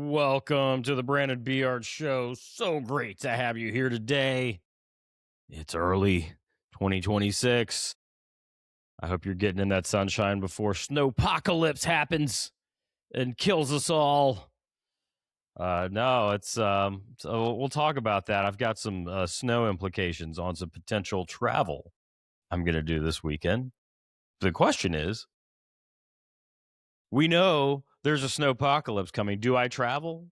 Welcome to the Brandon Beeyard Show. So great to have you here today. It's early 2026. I hope you're getting in that sunshine before Snowpocalypse happens and kills us all. No, so we'll talk about that. I've got some snow implications on some potential travel I'm going to do this weekend. The question is, we know there's a snowpocalypse coming. Do I travel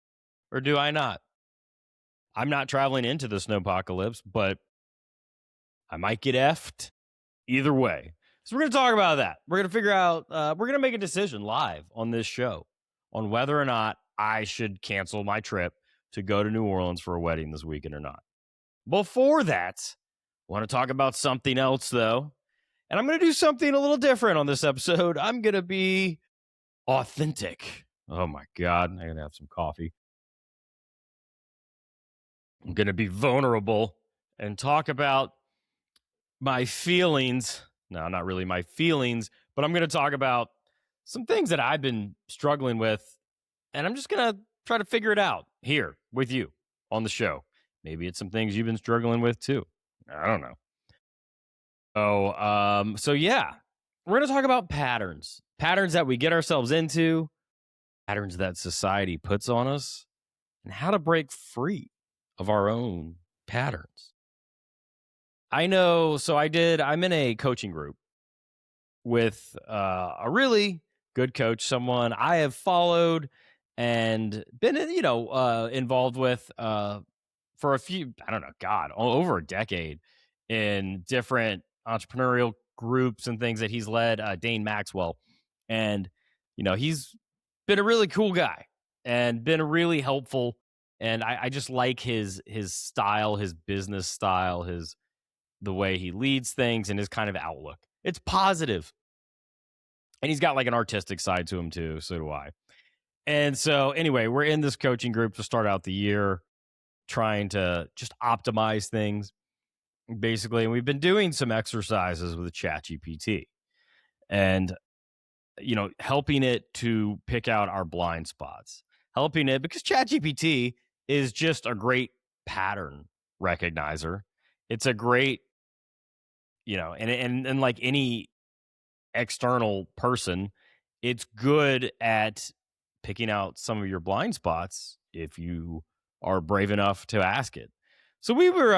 or do I not? I'm not traveling into the snowpocalypse, but I might get effed either way. So we're going to talk about that. We're going to figure out, we're going to make a decision live on this show on whether or not I should cancel my trip to go to New Orleans for a wedding this weekend or not. Before that, I want to talk about something else though. And I'm going to do something a little different on this episode. I'm going to be authentic. Oh my God. I'm going to have some coffee. I'm going to be vulnerable and talk about my feelings. No, not really my feelings, but I'm going to talk about some things that I've been struggling with. And I'm just going to try to figure it out here with you on the show. Maybe it's some things you've been struggling with too. I don't know. So yeah, we're going to talk about patterns that we get ourselves into, patterns that society puts on us, and how to break free of our own patterns. I know. So I'm in a coaching group with a really good coach, someone I have followed and been, involved with for a few, I don't know, God, over a decade in different entrepreneurial groups and things that he's led, Dane Maxwell. And, he's been a really cool guy and been really helpful. And I just like his style, his business style, the way he leads things and his kind of outlook. It's positive. And he's got like an artistic side to him too. So do I. And so anyway, we're in this coaching group to start out the year, trying to just optimize things basically. And we've been doing some exercises with ChatGPT and, helping it to pick out our blind spots, helping it because ChatGPT is just a great pattern recognizer. It's a great, and like any external person, it's good at picking out some of your blind spots if you are brave enough to ask it. So we were,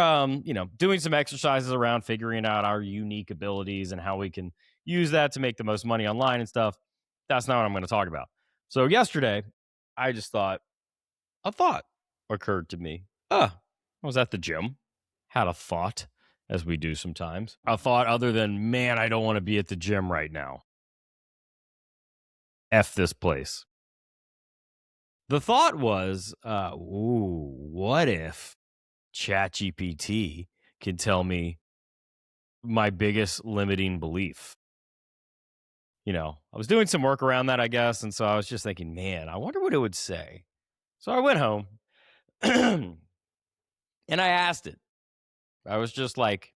doing some exercises around figuring out our unique abilities and how we can use that to make the most money online and stuff. That's not what I'm going to talk about. So yesterday, I just thought a thought occurred to me. I was at the gym, had a thought, as we do sometimes. A thought other than, man, I don't want to be at the gym right now. F this place. The thought was, what if ChatGPT can tell me my biggest limiting belief? I was doing some work around that, I guess. And so I was just thinking, man, I wonder what it would say. So I went home and I asked it. I was just like,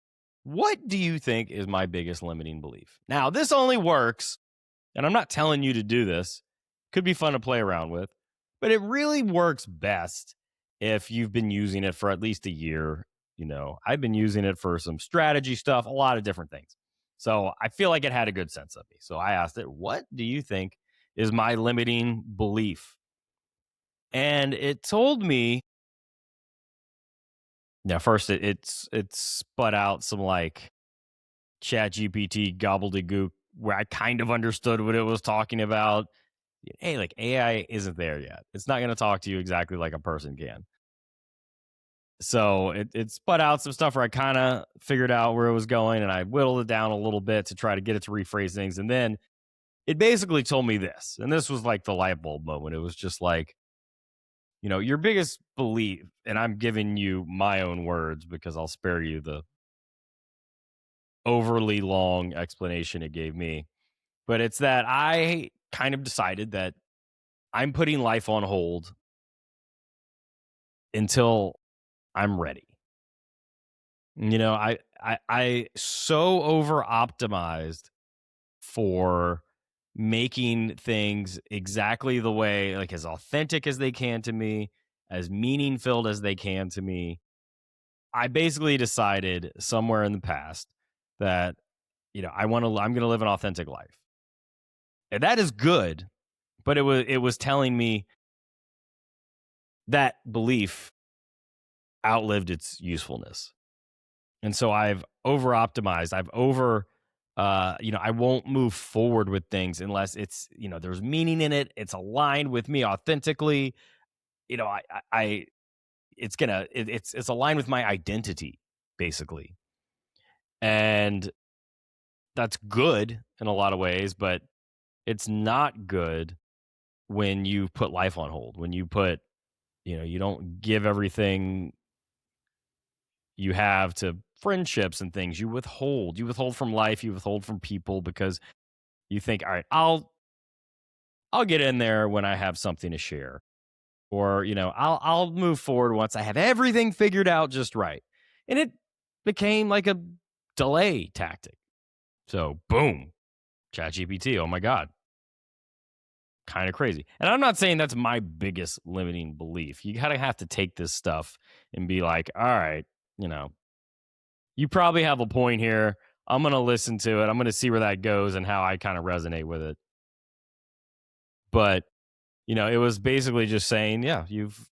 what do you think is my biggest limiting belief? Now, this only works, and I'm not telling you to do this. Could be fun to play around with, but it really works best if you've been using it for at least a year. I've been using it for some strategy stuff, a lot of different things. So I feel like it had a good sense of me. So I asked it, what do you think is my limiting belief? And it told me, first it sput out some like ChatGPT gobbledygook where I kind of understood what it was talking about. Hey, like AI isn't there yet. It's not going to talk to you exactly like a person can. So it sput out some stuff where I kind of figured out where it was going and I whittled it down a little bit to try to get it to rephrase things. And then it basically told me this, and this was like the light bulb moment. It was just like, your biggest belief, and I'm giving you my own words because I'll spare you the overly long explanation it gave me. But it's that I kind of decided that I'm putting life on hold until I'm ready. I so over optimized for making things exactly the way, like as authentic as they can to me, as meaning filled as they can to me. I basically decided somewhere in the past that, I'm going to live an authentic life. And that is good, but it was telling me that belief outlived its usefulness. And so I've over optimized. I won't move forward with things unless it's, there's meaning in it. It's aligned with me authentically. You know, it's aligned with my identity, basically. And that's good in a lot of ways, but it's not good when you put life on hold, when you put, you don't give everything you have to friendships and things. You withhold from life, you withhold from people because you think, all right, I'll get in there when I have something to share. Or, I'll move forward once I have everything figured out just right. And it became like a delay tactic. So boom, ChatGPT, oh my God. Kind of crazy. And I'm not saying that's my biggest limiting belief. You gotta have to take this stuff and be like, all right, you probably have a point here. I'm going to listen to it. I'm going to see where that goes and how I kind of resonate with it. But, it was basically just saying, yeah, you've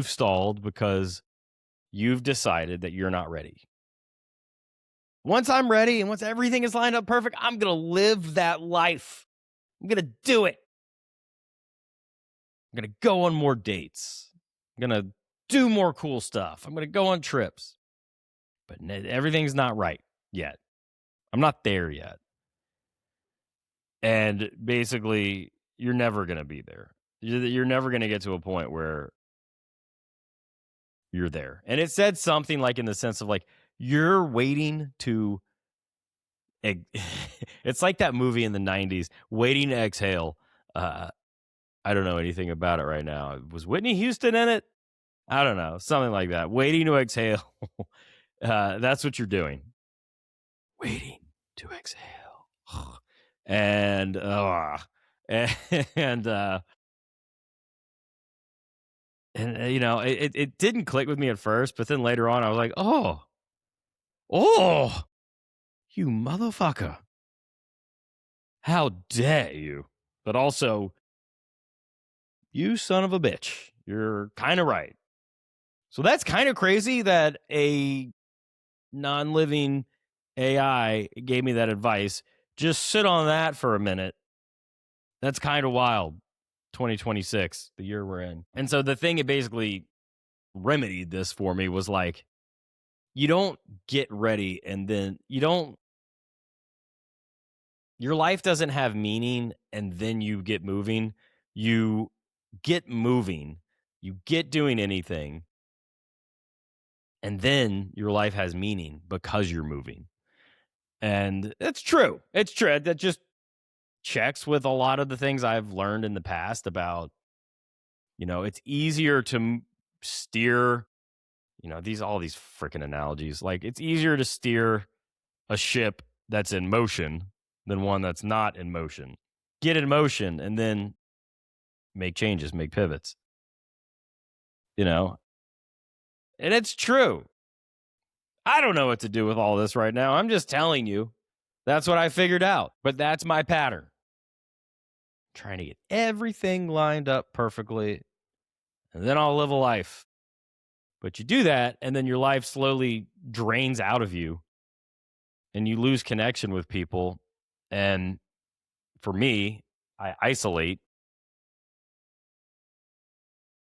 stalled because you've decided that you're not ready. Once I'm ready and once everything is lined up perfect, I'm going to live that life. I'm going to do it. I'm going to go on more dates. I'm going to do more cool stuff. I'm going to go on trips. But everything's not right yet. I'm not there yet. And basically, you're never going to be there. You're never going to get to a point where you're there. And it said something like in the sense of like, you're waiting to, it's like that movie in the 90s, Waiting to Exhale. I don't know anything about it right now. Was Whitney Houston in it? I don't know. Something like that. Waiting to exhale. That's what you're doing. Waiting to exhale. And it didn't click with me at first, but then later on I was like, oh, you motherfucker. How dare you? But also, you son of a bitch. You're kind of right. So that's kind of crazy that a non-living AI gave me that advice. Just sit on that for a minute. That's kind of wild. 2026, the year we're in. And so the thing it basically remedied this for me was like, you don't get ready and then your life doesn't have meaning and then you get moving. You get moving, you get doing anything, and then your life has meaning because you're moving. And it's true. It's true. That just checks with a lot of the things I've learned in the past about, it's easier to steer, all these freaking analogies. Like it's easier to steer a ship that's in motion than one that's not in motion. Get in motion and then make changes, make pivots, and it's true. I don't know what to do with all this right now. I'm just telling you. That's what I figured out. But that's my pattern. Trying to get everything lined up perfectly, and then I'll live a life. But you do that, and then your life slowly drains out of you, and you lose connection with people. And for me, I isolate,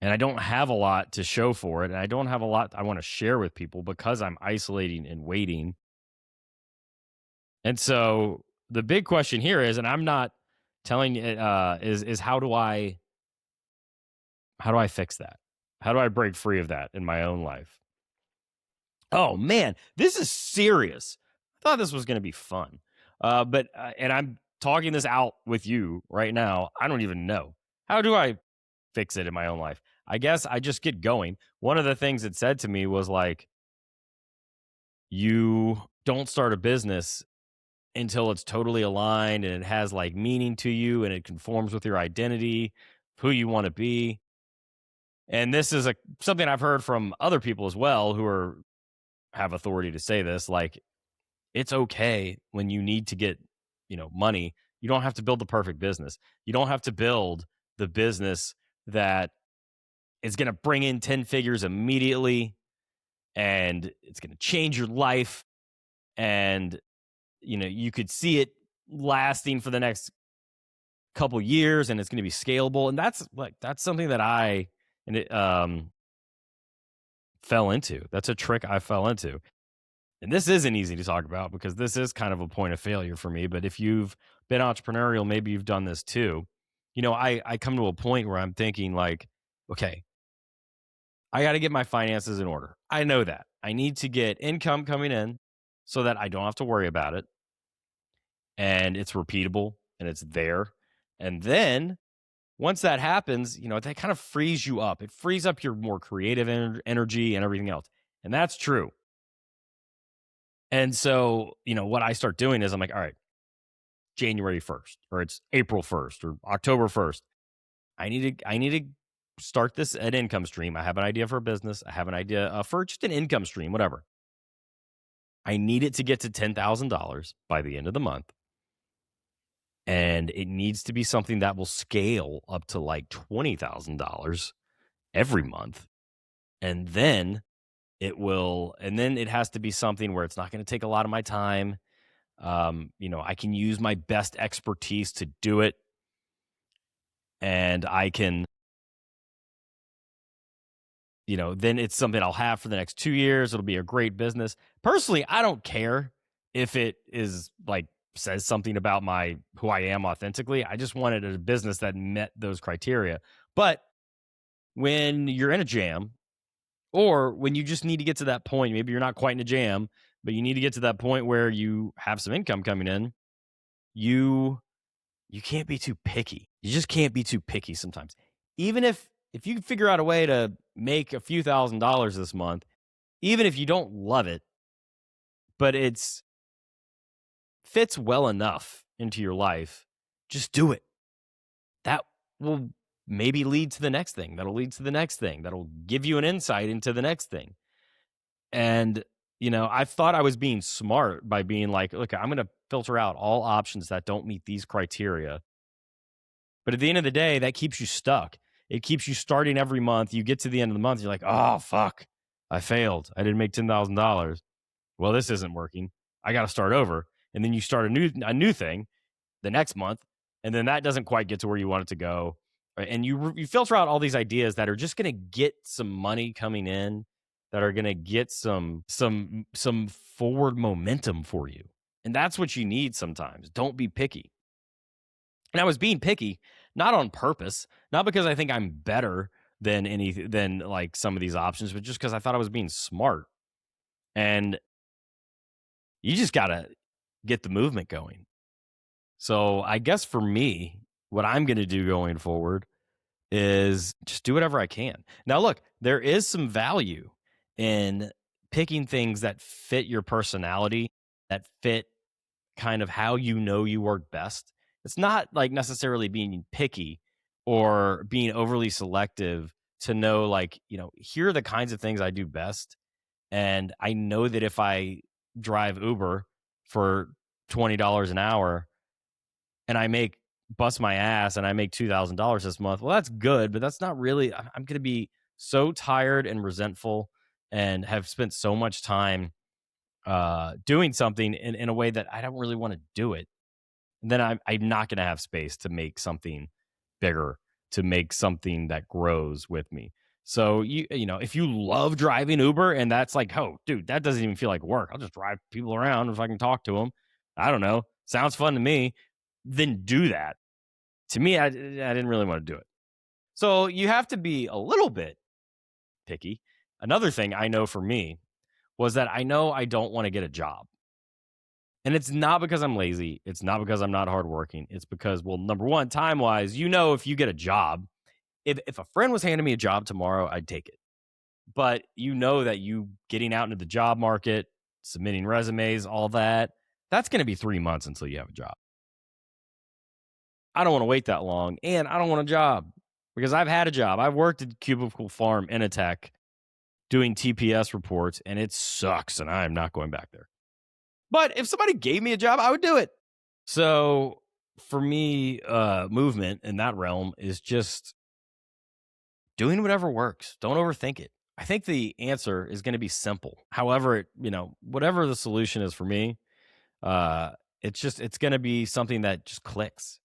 and I don't have a lot to show for it, and I don't have a lot I want to share with people because I'm isolating and waiting. And so the big question here is, and I'm not telling you, is how do I fix that? How do I break free of that in my own life? Oh man, this is serious. I thought this was going to be fun, but and I'm talking this out with you right now. I don't even know. How do I fix it in my own life? I guess I just get going. One of the things it said to me was like, you don't start a business until it's totally aligned and it has like meaning to you and it conforms with your identity, who you want to be. And this is something I've heard from other people as well who have authority to say this. Like, it's okay when you need to get, money. You don't have to build the perfect business. You don't have to build the business that is going to bring in 10 figures immediately and it's going to change your life. And, you could see it lasting for the next couple years and it's going to be scalable. And that's something that fell into. That's a trick I fell into. And this isn't easy to talk about because this is kind of a point of failure for me. But if you've been entrepreneurial, maybe you've done this too. I come to a point where I'm thinking like, okay, I got to get my finances in order. I know that. I need to get income coming in so that I don't have to worry about it. And it's repeatable and it's there. And then once that happens, that kind of frees you up. It frees up your more creative energy and everything else. And that's true. And so, what I start doing is I'm like, all right, January 1st, or it's April 1st or October 1st. I need to start this an income stream. I have an idea for a business. I have an idea for just an income stream, whatever. I need it to get to $10,000 by the end of the month. And it needs to be something that will scale up to like $20,000 every month. And then it has to be something where it's not going to take a lot of my time. I can use my best expertise to do it. And I can, then it's something I'll have for the next 2 years. It'll be a great business. Personally, I don't care if it is like says something about who I am authentically. I just wanted a business that met those criteria. But when you're in a jam, or when you just need to get to that point, maybe you're not quite in a jam, but you need to get to that point where you have some income coming in, you can't be too picky. You just can't be too picky sometimes. Even if you figure out a way to make a few $1,000s this month, even if you don't love it, but it's fits well enough into your life, just do it. That will maybe lead to the next thing. That'll lead to the next thing. That'll give you an insight into the next thing. And, I thought I was being smart by being like, look, I'm going to filter out all options that don't meet these criteria. But at the end of the day, that keeps you stuck. It keeps you starting every month. You get to the end of the month, you're like, oh, fuck, I failed. I didn't make $10,000. Well, this isn't working. I got to start over. And then you start a new thing the next month, and then that doesn't quite get to where you want it to go. And you filter out all these ideas that are just going to get some money coming in, that are going to get some forward momentum for you. And that's what you need sometimes. Don't be picky. And I was being picky, not on purpose, not because I think I'm better than like some of these options, but just because I thought I was being smart. And you just got to get the movement going. So I guess for me, what I'm going to do going forward is just do whatever I can. Now, look, there is some value in picking things that fit your personality, that fit kind of how you work best. It's not like necessarily being picky or being overly selective to know, like, here are the kinds of things I do best. And I know that if I drive Uber for $20 an hour and I bust my ass and I make $2,000 this month, well, that's good, but that's not really, I'm going to be so tired and resentful and have spent so much time doing something in a way that I don't really want to do it. And then I'm not going to have space to make something bigger, to make something that grows with me. So if you love driving Uber and that's like, oh, dude, that doesn't even feel like work. I'll just drive people around if I can talk to them. I don't know. Sounds fun to me. Then do that. To me, I didn't really want to do it. So you have to be a little bit picky. Another thing I know for me was that I know I don't want to get a job. And it's not because I'm lazy. It's not because I'm not hardworking. It's because, well, number one, time-wise, if you get a job, if a friend was handing me a job tomorrow, I'd take it. But that you getting out into the job market, submitting resumes, all that, That's going to be 3 months until you have a job. I don't want to wait that long, and I don't want a job because I've had a job. I've worked at Cubicle Farm in a tech doing TPS reports, and it sucks, and I'm not going back there. But if somebody gave me a job, I would do it. So for me, movement in that realm is just doing whatever works. Don't overthink it. I think the answer is going to be simple. However, whatever the solution is for me, it's going to be something that just clicks.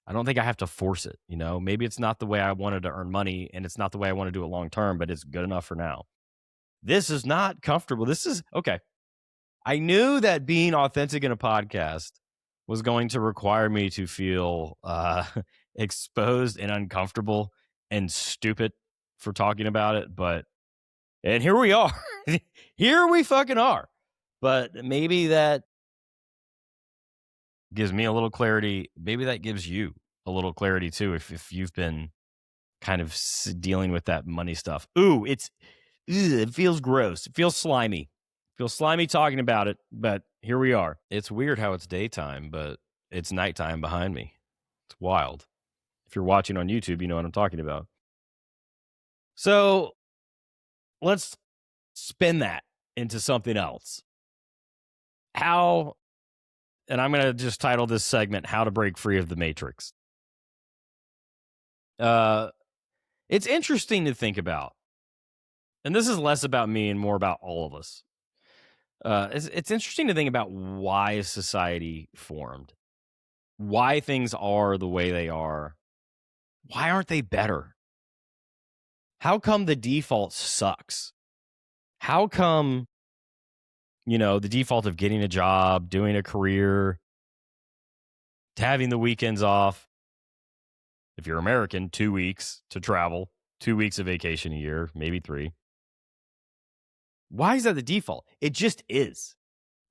I don't think I have to force it. Maybe it's not the way I wanted to earn money, and it's not the way I want to do it long term, but it's good enough for now. This is not comfortable. This is okay. I knew that being authentic in a podcast was going to require me to feel exposed and uncomfortable and stupid for talking about it. And here we are. Here we fucking are. But maybe that gives me a little clarity. Maybe that gives you a little clarity too, if you've been kind of dealing with that money stuff. It feels gross. It feels slimy. Feel slimy talking about it, but here we are. It's weird how it's daytime, but it's nighttime behind me. It's wild. If you're watching on YouTube, you know what I'm talking about. So let's spin that into something else. And I'm going to just title this segment, How to Break Free of the Matrix. It's interesting to think about. And this is less about me and more about all of us. It's interesting to think about why society formed, why things are the way they are. Why aren't they better? How come the default sucks? How come, the default of getting a job, doing a career, having the weekends off, if you're American, 2 weeks to travel, 2 weeks of vacation a year, maybe 3. Why is that the default? It just is.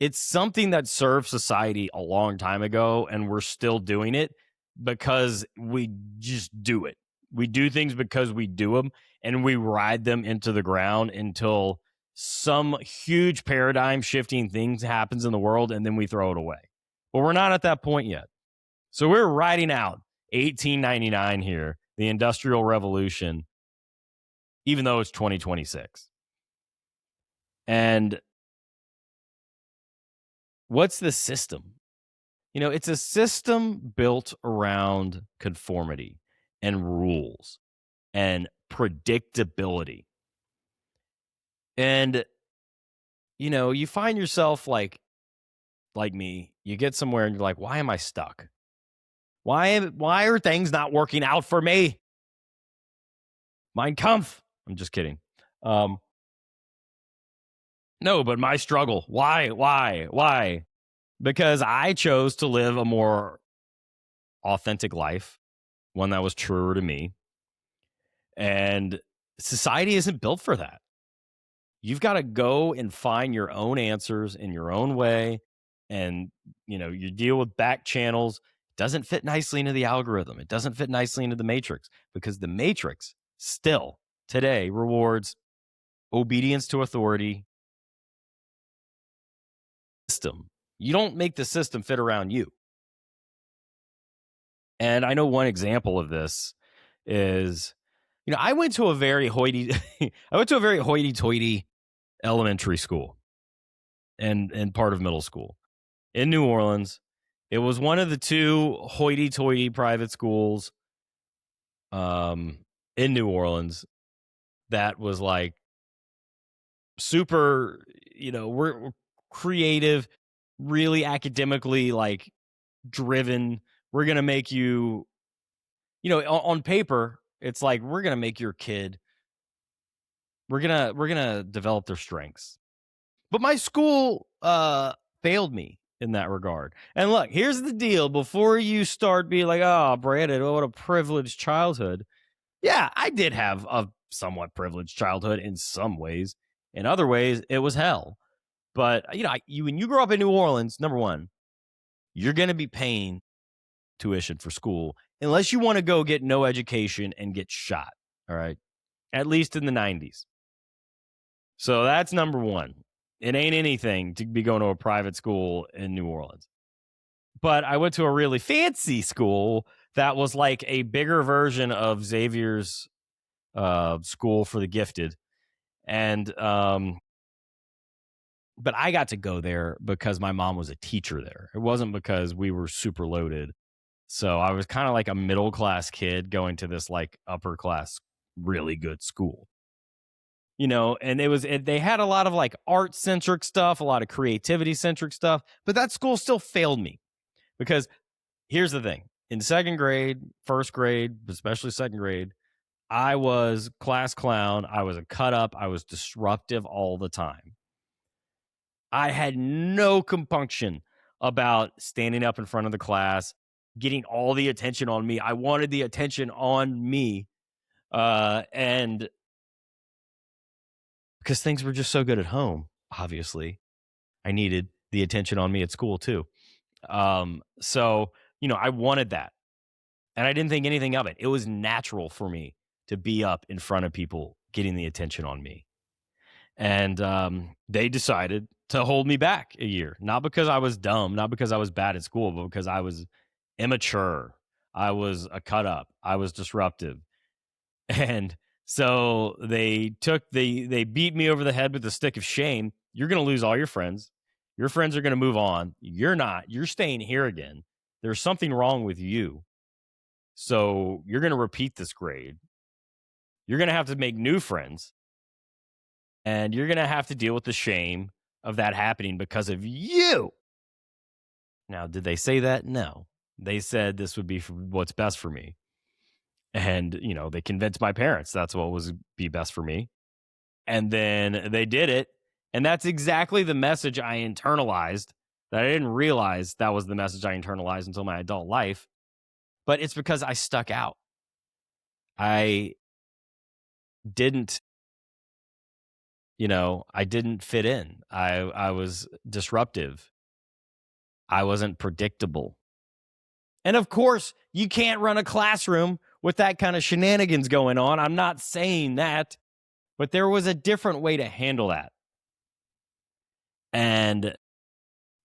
It's something that served society a long time ago, and we're still doing it because we just do it. We do things because we do them, and we ride them into the ground until some huge paradigm shifting things happens in the world, and then we throw it away. But we're not at that point yet. So we're riding out 1899 here, the Industrial Revolution, even though it's 2026. And what's the system? It's a system built around conformity and rules and predictability. And, you find yourself like me, you get somewhere and you're like, why am I stuck? Why are things not working out for me? Mein Kampf. I'm just kidding. No, but my struggle. Why? Because I chose to live a more authentic life, one that was truer to me. And society isn't built for that. You've got to go and find your own answers in your own way. And, you deal with back channels. It doesn't fit nicely into the algorithm. It doesn't fit nicely into the matrix, because the matrix still today rewards obedience to authority. System. You don't make the system fit around you. And I know one example of this is, I went to a very hoity-toity elementary school and part of middle school in New Orleans. It was one of the 2 hoity-toity private schools in New Orleans that was like super, we're creative, really academically like driven. We're going to make you, on paper, it's like, we're going to make your kid, we're going to develop their strengths. But my school failed me in that regard. And look, here's the deal. Before you start being like, oh, Brandon, what a privileged childhood. Yeah, I did have a somewhat privileged childhood in some ways. In other ways, it was hell. But, when you grow up in New Orleans, number one, you're going to be paying tuition for school unless you want to go get no education and get shot. All right. At least in the 90s. So that's number one. It ain't anything to be going to a private school in New Orleans. But I went to a really fancy school that was like a bigger version of Xavier's school for the gifted. And but I got to go there because my mom was a teacher there. It wasn't because we were super loaded. So I was kind of like a middle class kid going to this like upper class, really good school. And they had a lot of like art centric stuff, a lot of creativity centric stuff, but that school still failed me because here's the thing. In second grade, first grade, especially second grade, I was class clown. I was a cut up. I was disruptive all the time. I had no compunction about standing up in front of the class, getting all the attention on me. I wanted the attention on me. And because things were just so good at home, obviously, I needed the attention on me at school too. So, I wanted that. And I didn't think anything of it. It was natural for me to be up in front of people getting the attention on me. And they decided to hold me back a year, not because I was dumb, not because I was bad at school, but because I was immature. I was a cut up. I was disruptive. And so they beat me over the head with a stick of shame. You're going to lose all your friends. Your friends are going to move on. You're not. You're staying here again. There's something wrong with you. So you're going to repeat this grade. You're going to have to make new friends. And you're going to have to deal with the shame of that happening because of you. Now, did they say that? No. They said this would be for what's best for me. And, they convinced my parents that's what was be best for me. And then they did it. And that's exactly the message I internalized that I didn't realize that was the message I internalized until my adult life. But it's because I stuck out. I didn't fit in. I was disruptive. I wasn't predictable. And of course, you can't run a classroom with that kind of shenanigans going on. I'm not saying that, but there was a different way to handle that. And,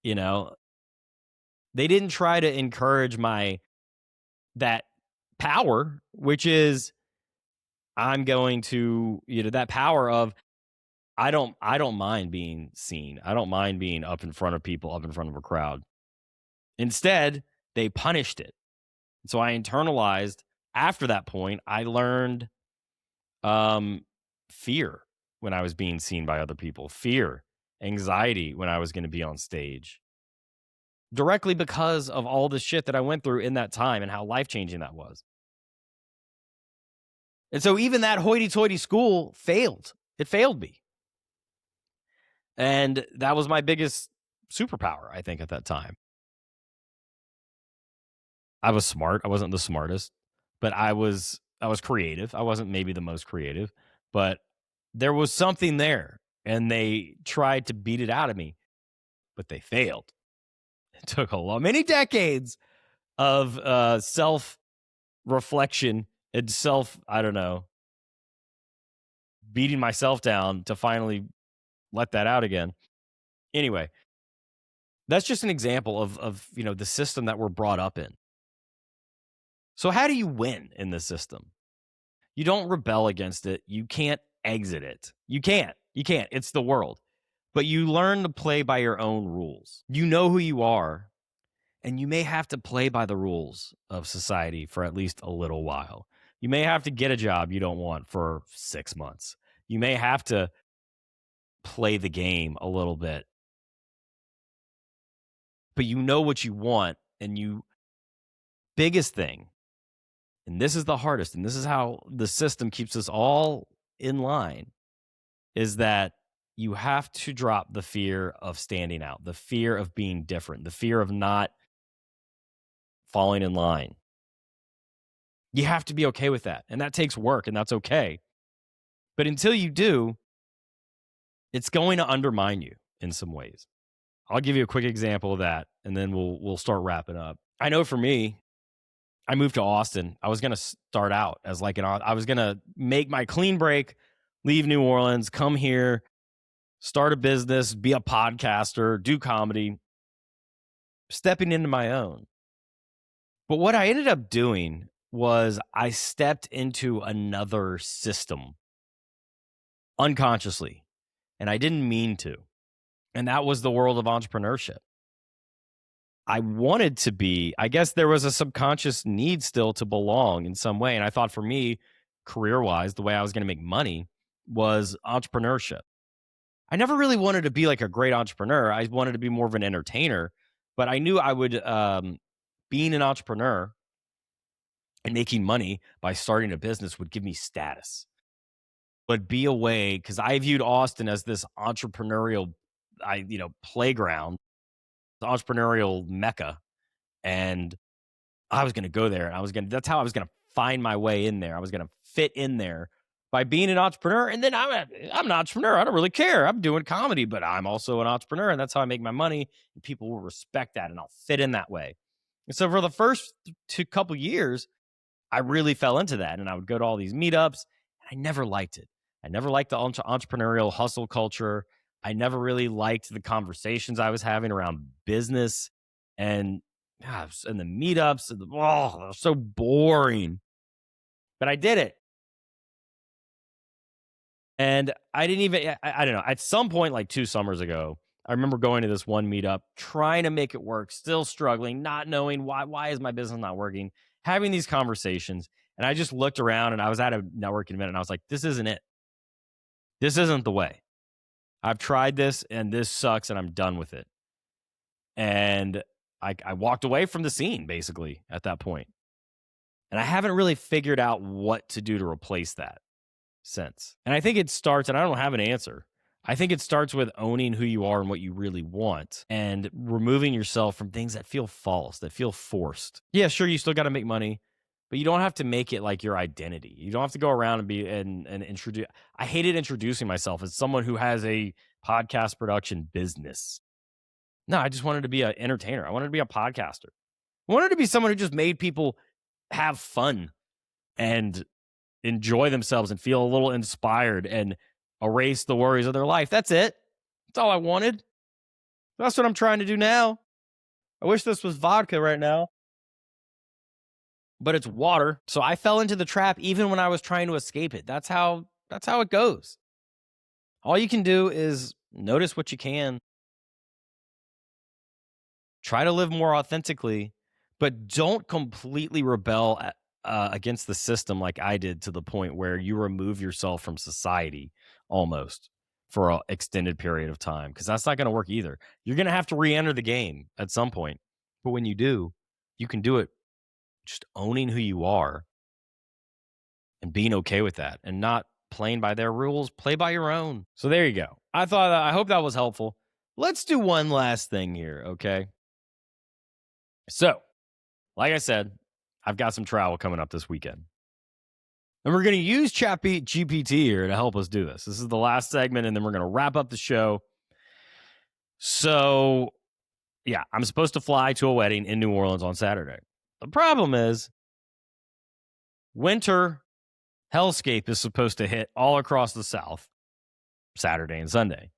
they didn't try to encourage that power, which is I'm going to, that power of, I don't mind being seen. I don't mind being up in front of people, up in front of a crowd. Instead, they punished it. So I internalized after that point, I learned fear when I was being seen by other people, fear, anxiety when I was going to be on stage. Directly because of all the shit that I went through in that time and how life-changing that was. And so even that hoity-toity school failed. It failed me. And that was my biggest superpower, I think, at that time. I was smart. I wasn't the smartest, but I was creative. I wasn't maybe the most creative, but there was something there. And they tried to beat it out of me, but they failed. It took many decades of self-reflection and beating myself down to finally let that out again. Anyway, that's just an example of the system that we're brought up in. So how do you win in this system? You don't rebel against it. You can't exit it. You can't. It's the world. But you learn to play by your own rules. You know who you are, and you may have to play by the rules of society for at least a little while. You may have to get a job you don't want for 6 months. You may have to play the game a little bit. But you know what you want, and biggest thing, and this is the hardest, and this is how the system keeps us all in line, is that you have to drop the fear of standing out, the fear of being different, the fear of not falling in line. You have to be okay with that. And that takes work, and that's okay. But until you do, it's going to undermine you in some ways. I'll give you a quick example of that, and then we'll start wrapping up. I know for me, I moved to Austin. I was going to start out as I was going to make my clean break, leave New Orleans, come here, start a business, be a podcaster, do comedy, stepping into my own. But what I ended up doing was I stepped into another system unconsciously, and I didn't mean to. And that was the world of entrepreneurship. I wanted to be, I guess there was a subconscious need still to belong in some way. And I thought for me, career-wise, the way I was going to make money was entrepreneurship. I never really wanted to be like a great entrepreneur. I wanted to be more of an entertainer, but I knew I would, being an entrepreneur and making money by starting a business would give me status, would be a way, because I viewed Austin as this entrepreneurial, playground, the entrepreneurial mecca. And I was going to go there, and that's how I was going to find my way in there. I was going to fit in there by being an entrepreneur. And then I'm an entrepreneur. I don't really care. I'm doing comedy, but I'm also an entrepreneur, and that's how I make my money. And people will respect that, and I'll fit in that way. And so for the first couple years, I really fell into that, and I would go to all these meetups, and I never liked it. I never liked the entrepreneurial hustle culture. I never really liked the conversations I was having around business, and the meetups. They're so boring. But I did it. And I didn't even, I don't know. At some point, like 2 summers ago, I remember going to this one meetup, trying to make it work, still struggling, not knowing why is my business not working, having these conversations. And I just looked around, and I was at a networking event, and I was like, this isn't it. This isn't the way. I've tried this, and this sucks, and I'm done with it. And I walked away from the scene, basically, at that point. And I haven't really figured out what to do to replace that since. And I think it starts, and I don't have an answer. I think it starts with owning who you are and what you really want, and removing yourself from things that feel false, that feel forced. Yeah, sure, you still got to make money, but you don't have to make it like your identity. You don't have to go around and be and introduce. I hated introducing myself as someone who has a podcast production business. No, I just wanted to be an entertainer. I wanted to be a podcaster. I wanted to be someone who just made people have fun and enjoy themselves and feel a little inspired and erase the worries of their life. That's it. That's all I wanted. That's what I'm trying to do now. I wish this was vodka right now, but it's water. So I fell into the trap even when I was trying to escape it. That's how it goes. All you can do is notice what you can. Try to live more authentically, but don't completely rebel against the system like I did, to the point where you remove yourself from society almost for an extended period of time, because that's not going to work either. You're going to have to re-enter the game at some point. But when you do, you can do it just owning who you are and being okay with that, and not playing by their rules. Play by your own. So there you go. I hope that was helpful. Let's do one last thing here, okay? So, like I said, I've got some travel coming up this weekend. And we're going to use GPT here to help us do this. This is the last segment, and then we're going to wrap up the show. So, yeah, I'm supposed to fly to a wedding in New Orleans on Saturday. The problem is, winter hellscape is supposed to hit all across the South Saturday and Sunday.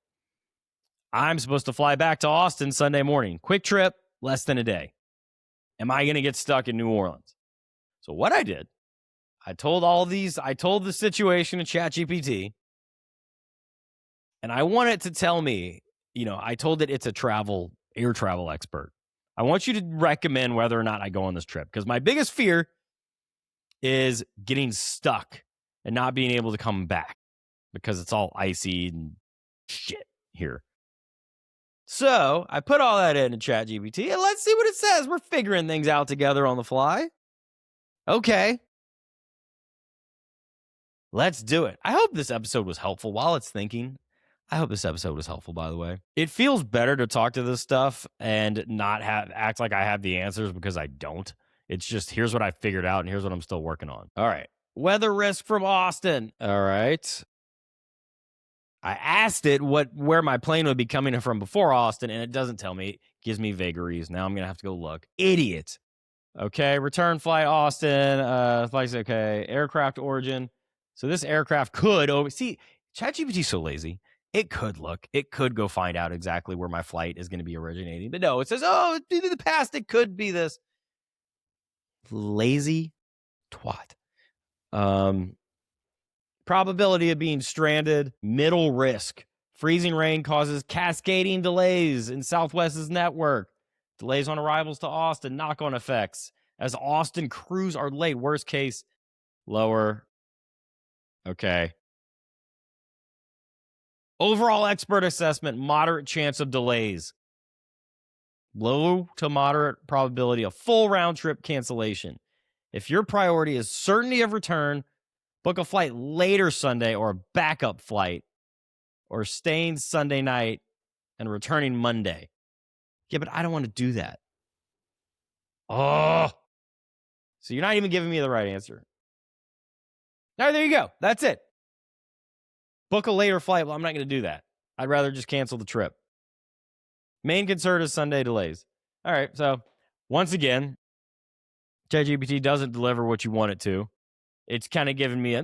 I'm supposed to fly back to Austin Sunday morning. Quick trip, less than a day. Am I going to get stuck in New Orleans? So what I did, I told the situation to ChatGPT, and I want it to tell me, I told it it's a air travel expert. I want you to recommend whether or not I go on this trip, because my biggest fear is getting stuck and not being able to come back because it's all icy and shit here. So I put all that into ChatGPT, and let's see what it says. We're figuring things out together on the fly. Okay. Let's do it. I hope this episode was helpful while it's thinking. I hope this episode was helpful, by the way. It feels better to talk to this stuff and not act like I have the answers, because I don't. It's just, here's what I figured out, and here's what I'm still working on. All right. Weather risk from Austin. All right. I asked it where my plane would be coming from before Austin, and it doesn't tell me. It gives me vagaries. Now I'm going to have to go look. Idiot. Okay, return flight Austin. Flights okay. Aircraft origin. So this aircraft could see, ChatGPT's so lazy. It could go find out exactly where my flight is going to be originating. But no, it says, oh, it's in the past. It could be this. Lazy twat. Probability of being stranded, middle risk. Freezing rain causes cascading delays in Southwest's network. Delays on arrivals to Austin, knock-on effects. As Austin crews are late, worst case, lower. Okay. Overall expert assessment, moderate chance of delays. Low to moderate probability of full round trip cancellation. If your priority is certainty of return, book a flight later Sunday or a backup flight, or staying Sunday night and returning Monday. Yeah, but I don't want to do that. Oh. So you're not even giving me the right answer. All right, there you go. That's it. Book a later flight. Well, I'm not going to do that. I'd rather just cancel the trip. Main concern is Sunday delays. All right, so once again, ChatGPT doesn't deliver what you want it to. It's kind of giving me a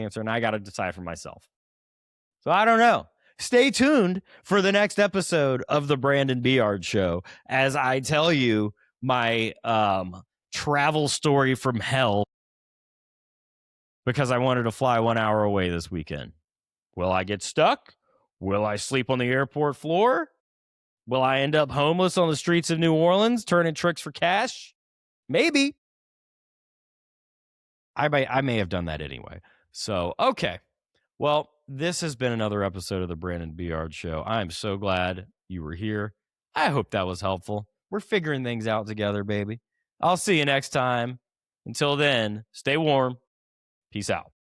answer, and I got to decide for myself. So I don't know. Stay tuned for the next episode of the Brandon Beeyard Show as I tell you my travel story from hell because I wanted to fly 1 hour away this weekend. Will I get stuck? Will I sleep on the airport floor? Will I end up homeless on the streets of New Orleans turning tricks for cash? Maybe. I may have done that anyway. So, okay. Well, this has been another episode of the Brandon Beeyard Show. I'm so glad you were here. I hope that was helpful. We're figuring things out together, baby. I'll see you next time. Until then, stay warm. Peace out.